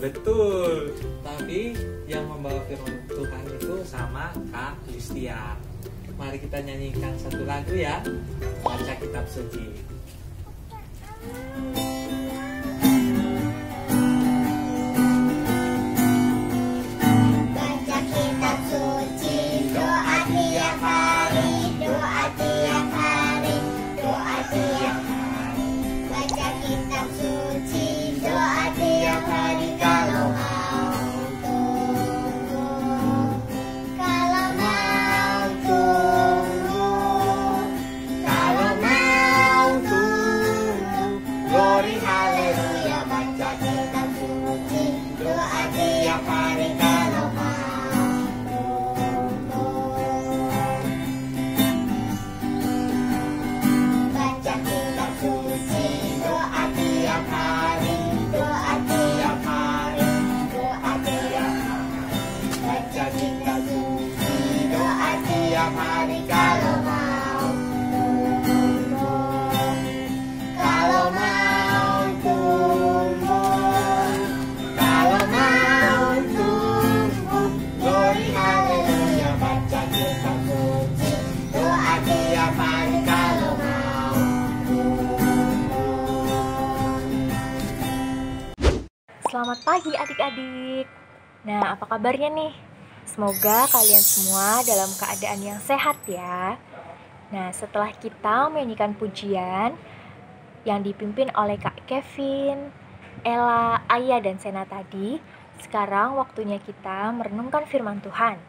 betul. Tapi yang membawa firman Tuhan itu sama Kak Listia. Mari kita nyanyikan satu lagu ya. Baca kitab suci. Selamat pagi adik-adik. Nah, apa kabarnya nih? Semoga kalian semua dalam keadaan yang sehat ya. Nah, setelah kita menyanyikan pujian yang dipimpin oleh Kak Kevin, Ella, Ayah, dan Sena tadi, sekarang waktunya kita merenungkan firman Tuhan.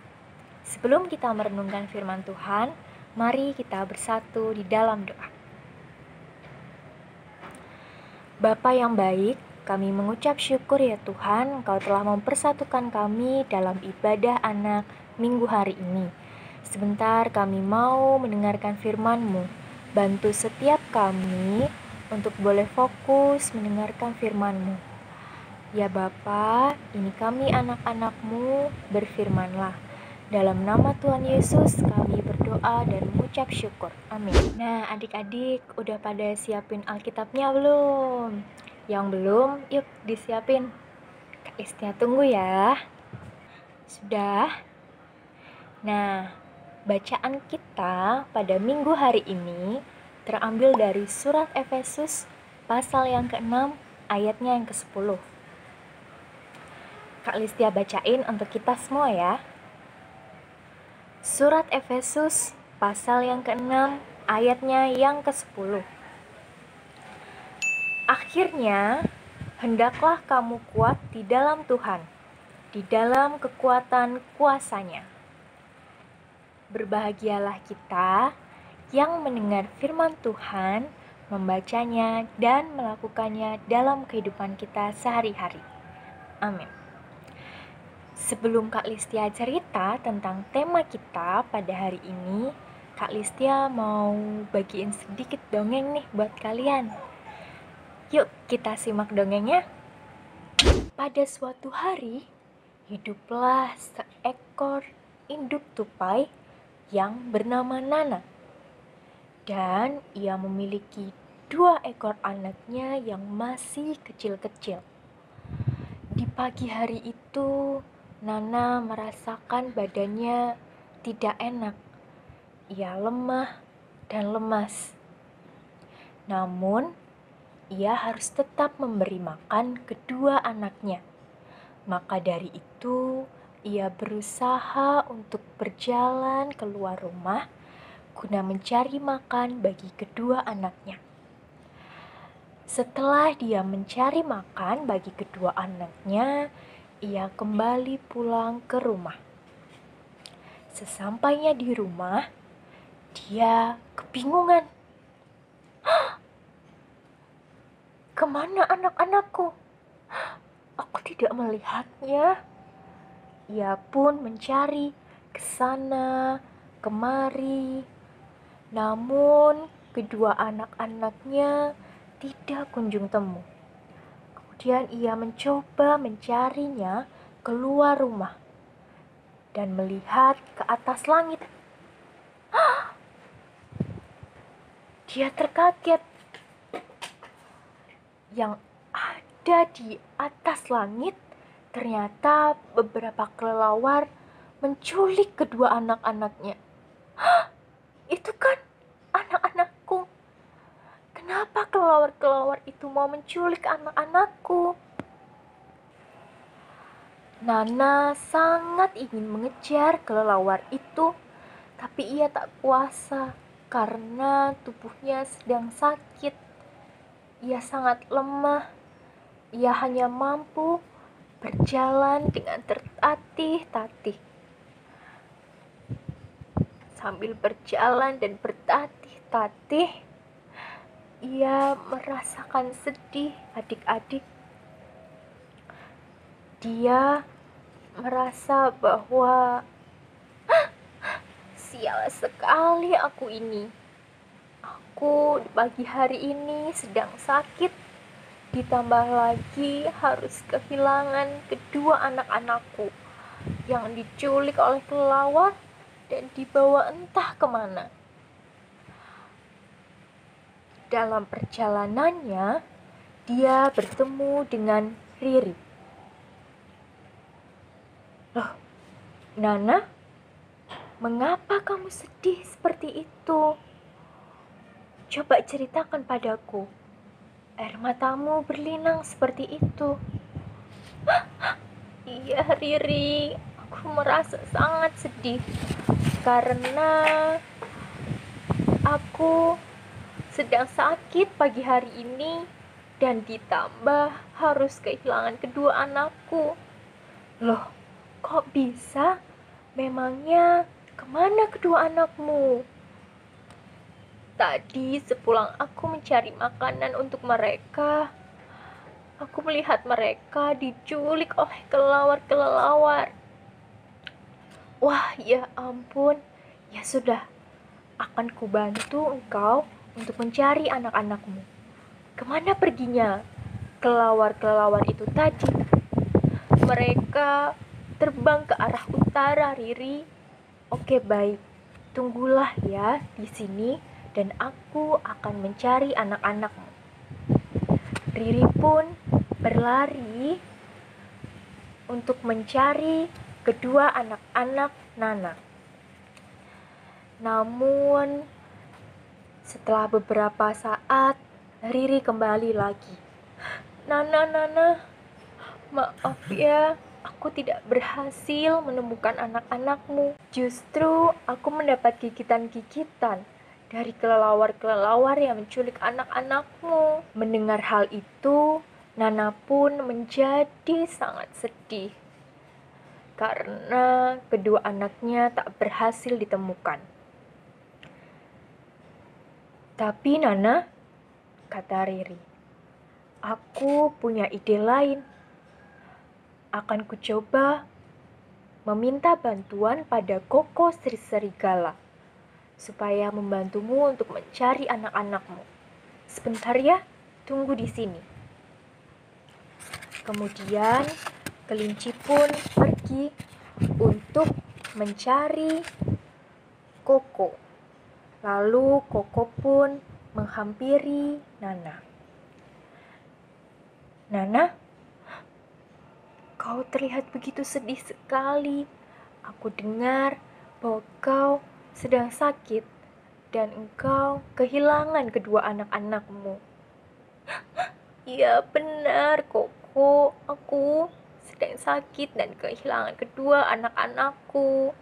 Sebelum kita merenungkan firman Tuhan, mari kita bersatu di dalam doa. Bapa yang baik, kami mengucap syukur ya Tuhan, Engkau telah mempersatukan kami dalam ibadah anak minggu hari ini. Sebentar kami mau mendengarkan firman-Mu. Bantu setiap kami untuk boleh fokus mendengarkan firman-Mu. Ya Bapa, ini kami anak-anak-Mu, berfirmanlah. Dalam nama Tuhan Yesus kami berdoa dan mengucap syukur. Amin. Nah adik-adik, udah pada siapin Alkitabnya belum? Yang belum, yuk disiapin. Kak Istia tunggu ya. Sudah? Nah, bacaan kita pada minggu hari ini terambil dari surat Efesus pasal yang ke-6 ayatnya yang ke-10. Kak Listia bacain untuk kita semua ya. Surat Efesus pasal yang ke-6 ayatnya yang ke-10. Akhirnya, hendaklah kamu kuat di dalam Tuhan, di dalam kekuatan kuasa-Nya. Berbahagialah kita yang mendengar firman Tuhan, membacanya, dan melakukannya dalam kehidupan kita sehari-hari. Amin. Sebelum Kak Listia cerita tentang tema kita pada hari ini, Kak Listia mau bagiin sedikit dongeng nih buat kalian. Yuk kita simak dongengnya. Pada suatu hari, hiduplah seekor induk tupai yang bernama Nana. Dan ia memiliki 2 ekor anaknya yang masih kecil-kecil. Di pagi hari itu, Nana merasakan badannya tidak enak. Ia lemah dan lemas. Namun, ia harus tetap memberi makan kedua anaknya. Maka dari itu, ia berusaha untuk berjalan keluar rumah guna mencari makan bagi kedua anaknya. Setelah dia mencari makan bagi kedua anaknya, ia kembali pulang ke rumah. Sesampainya di rumah, dia kebingungan. Kemana anak-anakku? Aku tidak melihatnya. Ia pun mencari ke sana, kemari. Namun, kedua anak-anaknya tidak kunjung temu. Kemudian ia mencoba mencarinya keluar rumah dan melihat ke atas langit. Dia terkaget. Yang ada di atas langit Ternyata beberapa kelelawar menculik kedua anak-anaknya. Itu kan anak-anakku. Kenapa kelelawar-kelelawar itu mau menculik anak-anakku? Nana sangat ingin mengejar kelelawar itu, tapi ia tak kuasa karena tubuhnya sedang sakit. Ia sangat lemah. Ia hanya mampu berjalan dengan tertatih-tatih. Sambil berjalan dan bertatih-tatih, ia merasakan sedih adik-adik. Dia merasa bahwa sial sekali aku ini. Aku di pagi hari ini sedang sakit, ditambah lagi harus kehilangan kedua anak-anakku yang diculik oleh kelelawar dan dibawa entah kemana. Dalam perjalanannya, dia bertemu dengan Riri. Loh, Nana, mengapa kamu sedih seperti itu? Coba ceritakan padaku. Air matamu berlinang seperti itu. Iya, Riri, aku merasa sangat sedih karena aku sedang sakit pagi hari ini dan ditambah harus kehilangan kedua anakku. Loh, kok bisa? Memangnya kemana kedua anakmu? Tadi sepulang aku mencari makanan untuk mereka, aku melihat mereka diculik oleh kelelawar-kelelawar. Wah, ya ampun. Ya sudah, akan kubantu engkau untuk mencari anak-anakmu. Kemana perginya kelelawar-kelelawar itu tadi? Mereka terbang ke arah utara, Riri. Oke, baik. Tunggulah ya di sini dan aku akan mencari anak-anakmu. Riri pun berlari untuk mencari kedua anak-anak Nana. Namun setelah beberapa saat Riri kembali lagi. Nana, maaf ya, aku tidak berhasil menemukan anak-anakmu. Justru aku mendapat gigitan-gigitan dari kelelawar-kelelawar yang menculik anak-anakmu. Mendengar hal itu, Nana pun menjadi sangat sedih karena kedua anaknya tak berhasil ditemukan. Tapi Nana, kata Riri, aku punya ide lain. Akan kucoba meminta bantuan pada Koko Sri Serigala supaya membantumu untuk mencari anak-anakmu. Sebentar ya, tunggu di sini. Kemudian kelinci pun pergi untuk mencari Koko. Lalu Koko pun menghampiri Nana. Nana, kau terlihat begitu sedih sekali. Aku dengar bahwa kau sedang sakit dan engkau kehilangan kedua anak-anakmu. Iya benar, Koko. Aku sedang sakit dan kehilangan kedua anak-anakku.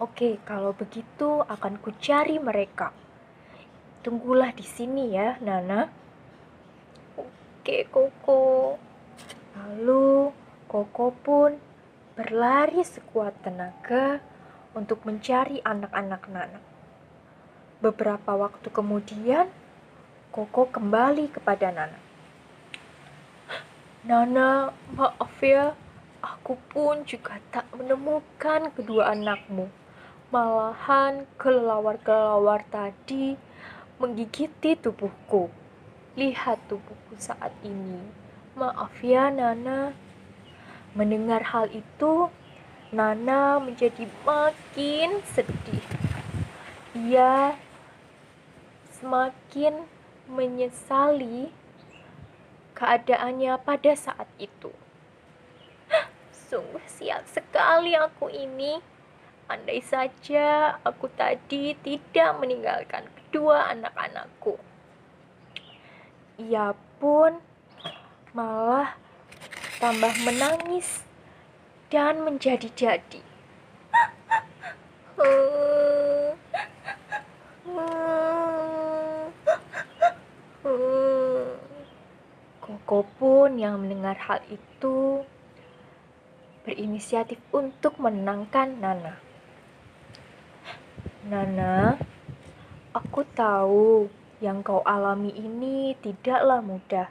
Oke, kalau begitu akan kucari mereka. Tunggulah di sini ya, Nana. Oke, Koko. Lalu Koko pun berlari sekuat tenaga untuk mencari anak-anak Nana. Beberapa waktu kemudian, Koko kembali kepada Nana. Nana, maaf ya, aku pun juga tak menemukan kedua anakmu. Malahan kelelawar-kelelawar tadi menggigiti tubuhku. Lihat tubuhku saat ini. Maaf ya, Nana. Mendengar hal itu, Nana menjadi makin sedih. Ia semakin menyesali keadaannya pada saat itu. Sungguh sial sekali aku ini. Andai saja aku tadi tidak meninggalkan kedua anak-anakku. Ia pun malah tambah menangis dan menjadi-jadi. Koko pun yang mendengar hal itu berinisiatif untuk menenangkan Nana. Nana, aku tahu yang kau alami ini tidaklah mudah.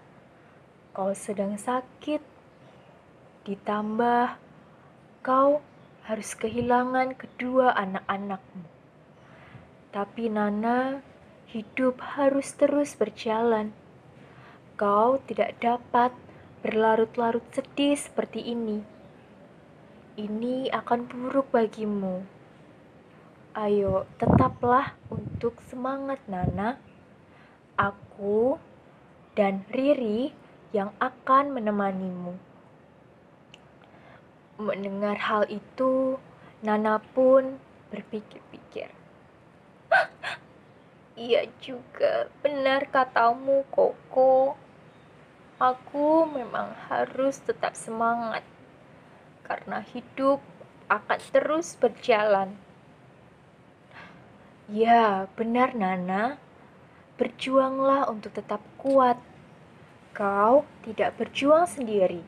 Kau sedang sakit, ditambah kau harus kehilangan kedua anak-anakmu. Tapi Nana, hidup harus terus berjalan. Kau tidak dapat berlarut-larut sedih seperti ini. Ini akan buruk bagimu. Ayo, tetaplah untuk semangat Nana. Aku dan Riri yang akan menemanimu. Mendengar hal itu, Nana pun berpikir-pikir. Iya juga, benar katamu, Koko. Aku memang harus tetap semangat, karena hidup akan terus berjalan. Ya, benar Nana. Berjuanglah untuk tetap kuat. Kau tidak berjuang sendiri.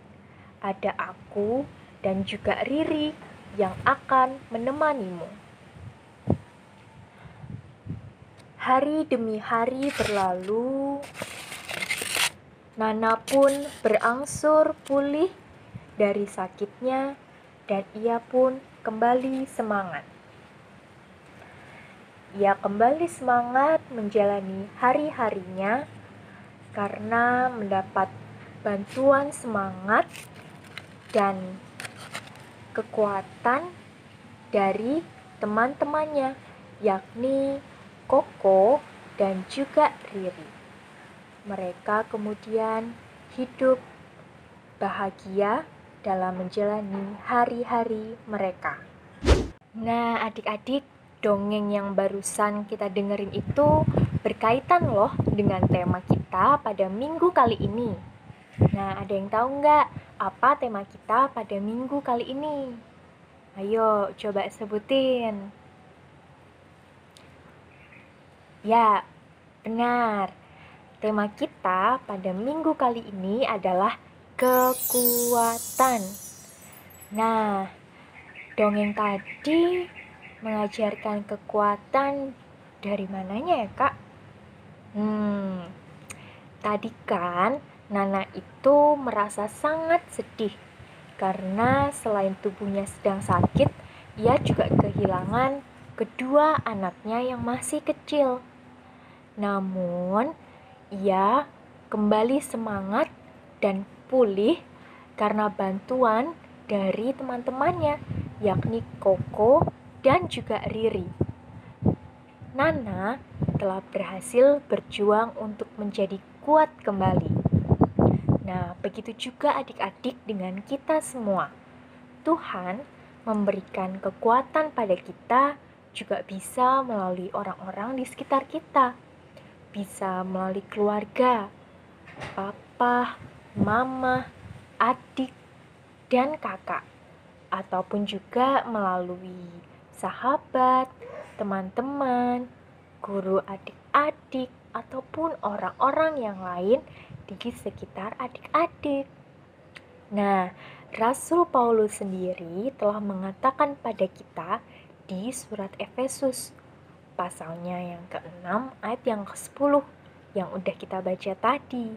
Ada aku dan juga Riri yang akan menemanimu. Hari demi hari berlalu. Nana pun berangsur pulih dari sakitnya dan ia pun kembali semangat. Ia kembali semangat menjalani hari-harinya karena mendapat bantuan semangat dan kekuatan dari teman-temannya, yakni Koko dan juga Riri. Mereka kemudian hidup bahagia dalam menjalani hari-hari mereka. Nah, adik-adik, dongeng yang barusan kita dengerin itu berkaitan loh dengan tema kita pada minggu kali ini. Nah, ada yang tahu nggak apa tema kita pada minggu kali ini? Ayo, coba sebutin. Ya, benar. Tema kita pada minggu kali ini adalah kekuatan. Nah, dongeng tadi mengajarkan kekuatan dari mananya ya, Kak? Tadi kan Nana itu merasa sangat sedih karena selain tubuhnya sedang sakit, ia juga kehilangan kedua anaknya yang masih kecil. Namun, ia kembali semangat dan pulih karena bantuan dari teman-temannya, yakni Koko dan juga Riri. Nana telah berhasil berjuang untuk menjadi kuat kembali. Nah, begitu juga adik-adik dengan kita semua. Tuhan memberikan kekuatan pada kita juga bisa melalui orang-orang di sekitar kita. Bisa melalui keluarga, papa, mama, adik, dan kakak. Ataupun juga melalui sahabat, teman-teman, guru adik-adik, ataupun orang-orang yang lain di sekitar adik-adik. Nah, Rasul Paulus sendiri telah mengatakan pada kita di surat Efesus pasalnya yang ke-6 ayat yang ke-10 yang udah kita baca tadi.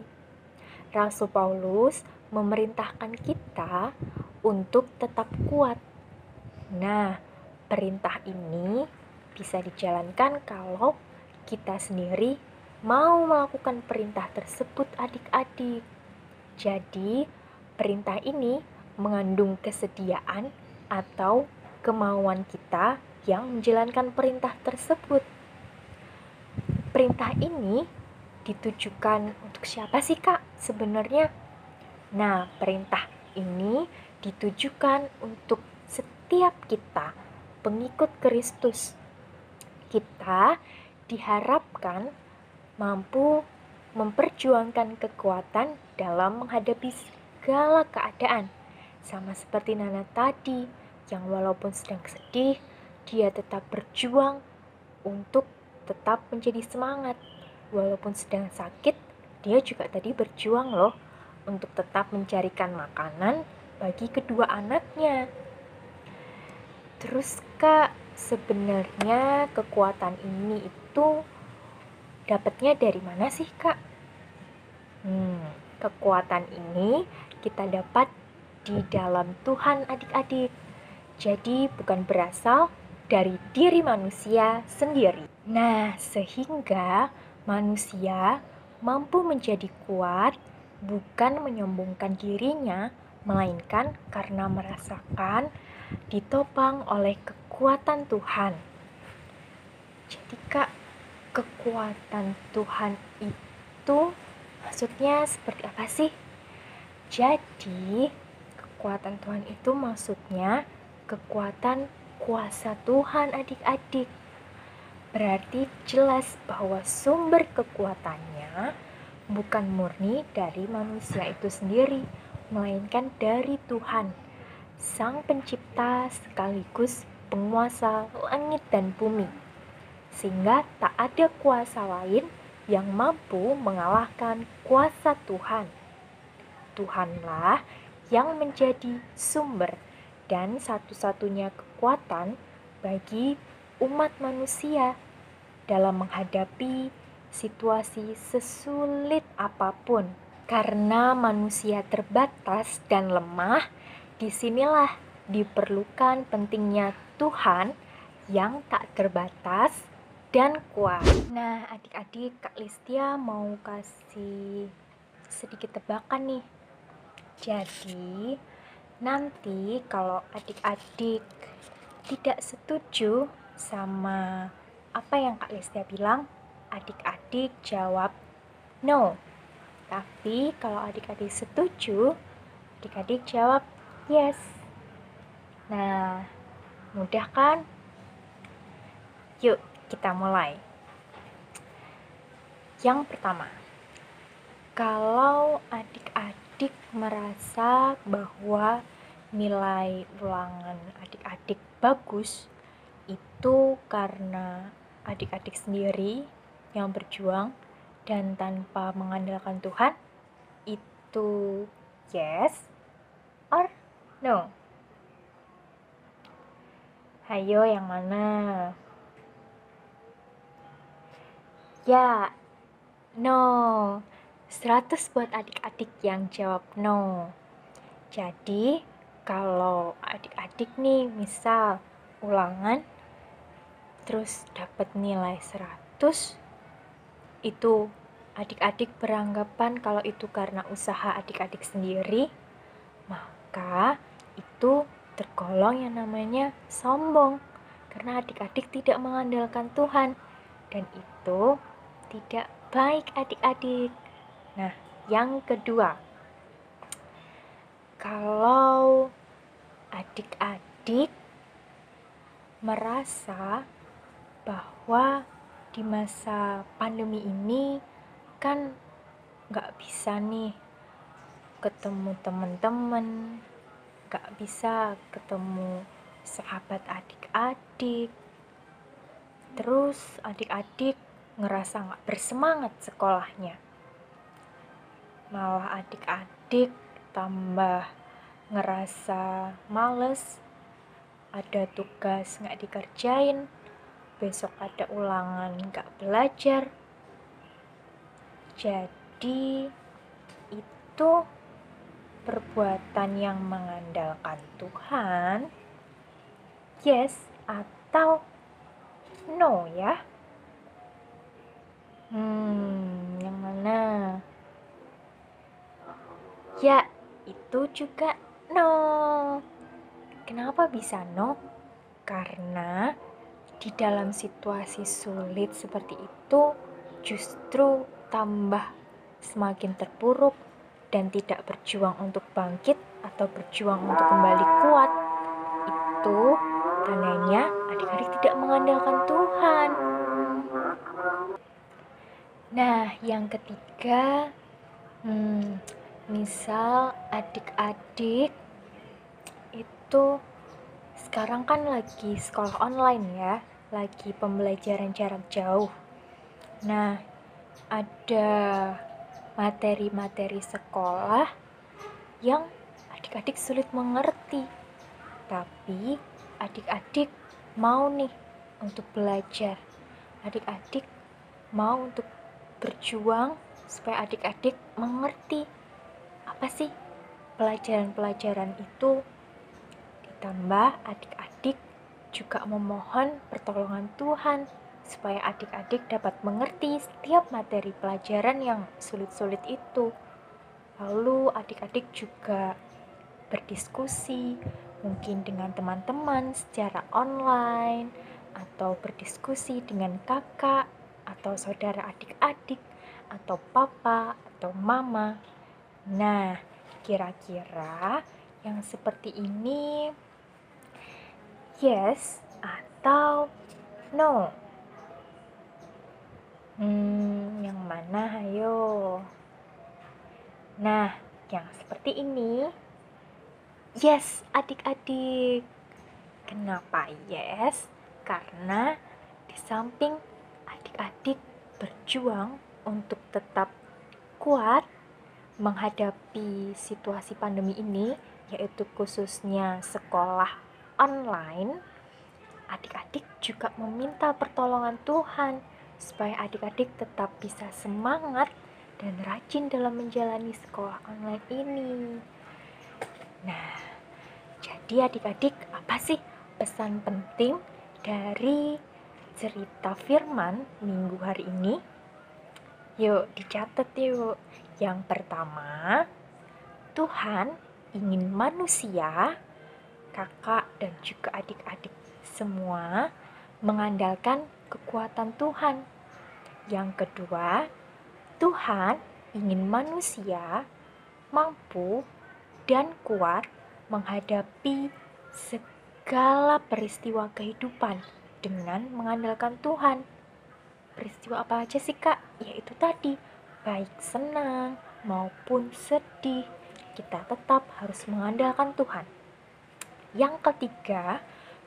Rasul Paulus memerintahkan kita untuk tetap kuat. Nah, perintah ini bisa dijalankan kalau kita sendiri mau melakukan perintah tersebut adik-adik. Jadi, perintah ini mengandung kesediaan atau kemauan kita yang menjalankan perintah tersebut. Perintah ini ditujukan untuk siapa sih, Kak, sebenarnya? Nah, perintah ini ditujukan untuk setiap kita, pengikut Kristus. Kita diharapkan mampu memperjuangkan kekuatan dalam menghadapi segala keadaan. Sama seperti Nana tadi, yang walaupun sedang sedih, dia tetap berjuang untuk tetap menjadi semangat. Walaupun sedang sakit, dia juga tadi berjuang loh untuk tetap mencarikan makanan bagi kedua anaknya. Terus Kak, sebenarnya kekuatan ini itu dapatnya dari mana sih Kak? Kekuatan ini kita dapat di dalam Tuhan adik-adik. Jadi bukan berasal dari diri manusia sendiri. Nah, sehingga manusia mampu menjadi kuat bukan menyombongkan dirinya, melainkan karena merasakan ditopang oleh kekuatan Tuhan. Jadi Kak, kekuatan Tuhan itu maksudnya seperti apa sih? Jadi, kekuatan Tuhan itu maksudnya kekuatan kuasa Tuhan adik-adik. Berarti jelas bahwa sumber kekuatannya bukan murni dari manusia itu sendiri, melainkan dari Tuhan, Sang Pencipta sekaligus penguasa langit dan bumi. Sehingga tak ada kuasa lain yang mampu mengalahkan kuasa Tuhan. Tuhanlah yang menjadi sumber dan satu-satunya kekuatan bagi umat manusia dalam menghadapi situasi sesulit apapun. Karena manusia terbatas dan lemah, disinilah diperlukan pentingnya Tuhan yang tak terbatas dan kuat. Nah, adik-adik, Kak Listia mau kasih sedikit tebakan nih. Jadi, nanti kalau adik-adik tidak setuju sama apa yang Kak Listia bilang, adik-adik jawab no. Tapi kalau adik-adik setuju, adik-adik jawab yes. Nah, mudah kan? Yuk, kita mulai. Yang pertama, kalau adik-adik merasa bahwa nilai ulangan adik-adik bagus, itu karena adik-adik sendiri yang berjuang dan tanpa mengandalkan Tuhan, itu yes or no? Hayo, yang mana? Ya, no. 100 buat adik-adik yang jawab no. Jadi, kalau adik-adik nih misal ulangan terus dapat nilai 100, itu adik-adik beranggapan kalau itu karena usaha adik-adik sendiri, maka itu tergolong yang namanya sombong karena adik-adik tidak mengandalkan Tuhan, dan itu tidak baik adik-adik. Nah, yang kedua, kalau adik-adik merasa bahwa di masa pandemi ini kan gak bisa nih ketemu teman-teman, gak bisa ketemu sahabat adik-adik, terus adik-adik ngerasa gak bersemangat sekolahnya, malah adik-adik tambah ngerasa males, ada tugas gak dikerjain, besok ada ulangan gak belajar. Jadi itu perbuatan yang mengandalkan Tuhan, yes atau no ya? Yang mana? Ya, itu juga no. Kenapa bisa no? Karena di dalam situasi sulit seperti itu justru tambah semakin terpuruk dan tidak berjuang untuk bangkit atau berjuang untuk kembali kuat, itu tandanya adik-adik tidak mengandalkan Tuhan. Nah, yang ketiga, misal adik-adik itu sekarang kan lagi sekolah online ya, lagi pembelajaran jarak jauh. Nah, ada materi-materi sekolah yang adik-adik sulit mengerti, tapi adik-adik mau nih untuk belajar, adik-adik mau untuk berjuang supaya adik-adik mengerti apa sih pelajaran-pelajaran itu. Ditambah adik-adik juga memohon pertolongan Tuhan supaya adik-adik dapat mengerti setiap materi pelajaran yang sulit-sulit itu. Lalu adik-adik juga berdiskusi mungkin dengan teman-teman secara online, atau berdiskusi dengan kakak atau saudara adik-adik, atau papa atau mama. Nah, kira-kira yang seperti ini yes atau no? Yang mana ayo? Nah, yang seperti ini yes adik-adik. Kenapa yes? Karena di samping adik-adik berjuang untuk tetap kuat menghadapi situasi pandemi ini, yaitu khususnya sekolah online, adik-adik juga meminta pertolongan Tuhan supaya adik-adik tetap bisa semangat dan rajin dalam menjalani sekolah online ini. Nah, jadi adik-adik, apa sih pesan penting dari cerita firman minggu hari ini? Yuk dicatat yuk. Yang pertama, Tuhan ingin manusia, kakak dan juga adik-adik semua mengandalkan kekuatan Tuhan. Yang kedua, Tuhan ingin manusia mampu dan kuat menghadapi segala peristiwa kehidupan dengan mengandalkan Tuhan. Peristiwa apa aja sih kak? Yaitu tadi, baik senang maupun sedih, kita tetap harus mengandalkan Tuhan. Yang ketiga,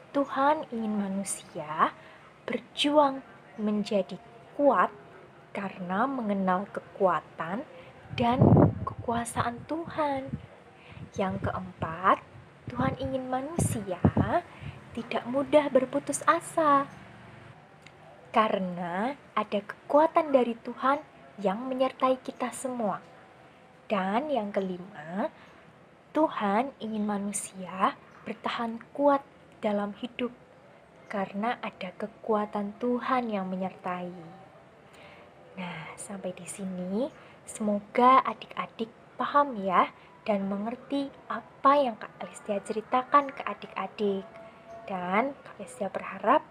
Tuhan ingin manusia berjuang menjadi kuat karena mengenal kekuatan dan kekuasaan Tuhan. Yang keempat, Tuhan ingin manusia tidak mudah berputus asa karena ada kekuatan dari Tuhan yang menyertai kita semua. Dan yang kelima, Tuhan ingin manusia bertahan kuat dalam hidup karena ada kekuatan Tuhan yang menyertai. Nah, sampai di sini semoga adik-adik paham ya dan mengerti apa yang Kak Alistia ceritakan ke adik-adik. Dan Kak Alistia berharap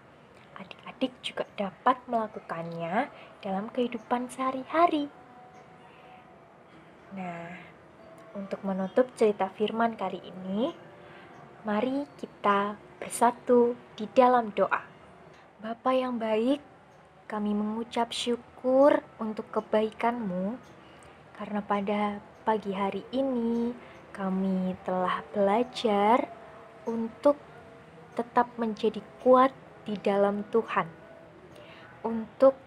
adik-adik juga dapat melakukannya dalam kehidupan sehari-hari. Nah, untuk menutup cerita firman kali ini, mari kita bersatu di dalam doa. Bapa yang baik, kami mengucap syukur untuk kebaikan-Mu, karena pada pagi hari ini kami telah belajar untuk tetap menjadi kuat di dalam Tuhan, untuk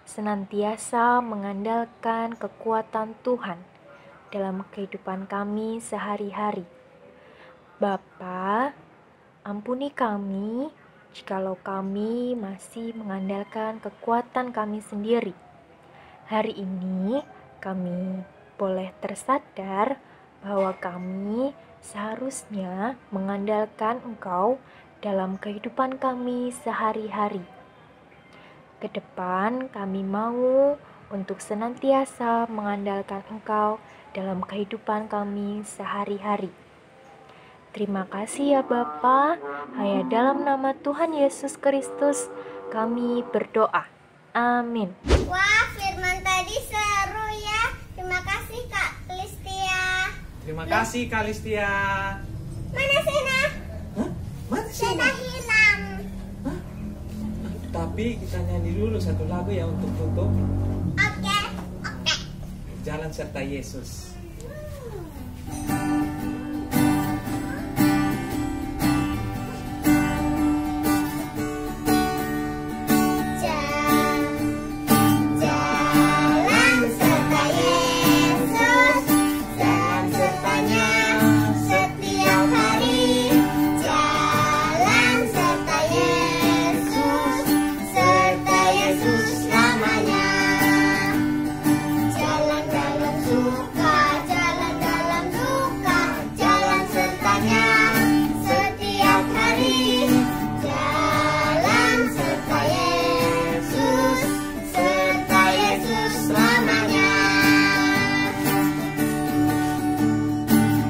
senantiasa mengandalkan kekuatan Tuhan dalam kehidupan kami sehari-hari. Bapa, ampuni kami jikalau kami masih mengandalkan kekuatan kami sendiri. Hari ini kami boleh tersadar bahwa kami seharusnya mengandalkan Engkau dalam kehidupan kami sehari-hari. Ke depan kami mau untuk senantiasa mengandalkan Engkau dalam kehidupan kami sehari-hari. Terima kasih ya Bapa, hanya dalam nama Tuhan Yesus Kristus kami berdoa. Amin. Wah, firman tadi seru ya. Terima kasih Kak Listia. Terima kasih Kak Listia. Mana Sena? Hah? Mana Sena Sena? hilang. Hah? Tapi kita nyanyi dulu satu lagu ya untuk tutup. Oke. Jalan serta Yesus. Jalan serta Yesus, jalan sertanya setiap hari. Jalan serta Yesus lamanya. Jalan dalam suka, jalan dalam duka, jalan sertanya setiap hari. Jalan serta Yesus lamanya.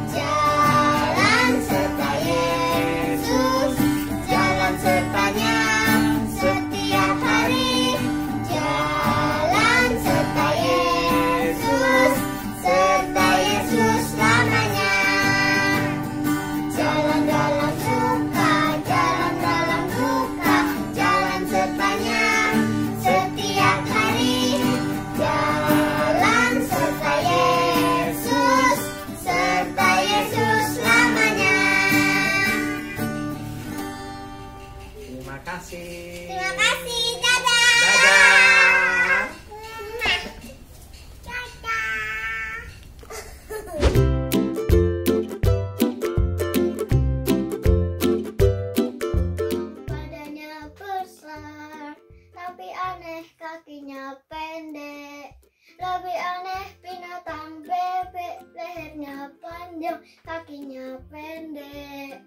Jalan serta Yesus, jalan sertanya setiap hari. Jalan serta Yesus lamanya. Jalan dalam suka, jalan dalam duka, jalan sertanya setiap hari. Jalan serta Yesus lamanya. Terima kasih. Terima kasih, dadah. Dadah. Badannya besar, tapi aneh kakinya pendek. Lebih aneh binatang bebek, lehernya panjang, kakinya pendek.